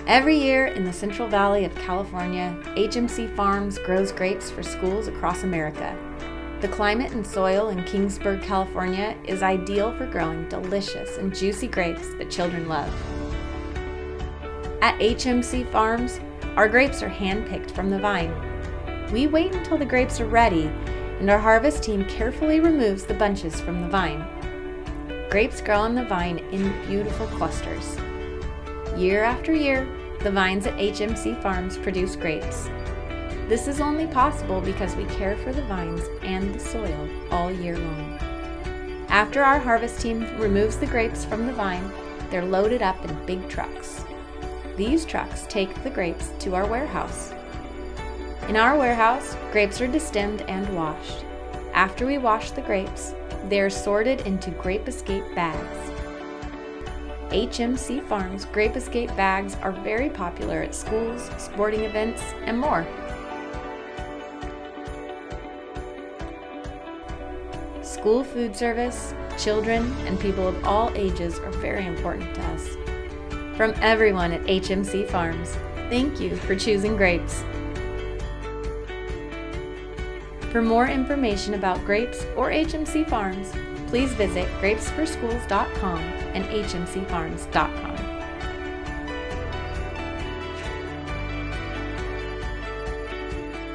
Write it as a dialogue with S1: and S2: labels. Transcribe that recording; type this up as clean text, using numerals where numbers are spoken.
S1: Every year in the Central Valley of California, HMC Farms grows grapes for schools across America. The climate and soil in Kingsburg, California is ideal for growing delicious and juicy grapes that children love. At HMC Farms, our grapes are hand-picked from the vine. We wait until the grapes are ready, and our harvest team carefully removes the bunches from the vine. Grapes grow on the vine in beautiful clusters. Year after year, the vines at HMC Farms produce grapes. This is only possible because we care for the vines and the soil all year long. After our harvest team removes the grapes from the vine, they're loaded up in big trucks. These trucks take the grapes to our warehouse. In our warehouse, grapes are destemmed and washed. After we wash the grapes, they are sorted into Grape Escape bags. HMC Farms Grape Escape bags are very popular at schools, sporting events, and more. School food service, children, and people of all ages are very important to us. From everyone at HMC Farms, thank you for choosing grapes. For more information about grapes or HMC Farms, please visit grapesforschools.com and hmcfarms.com.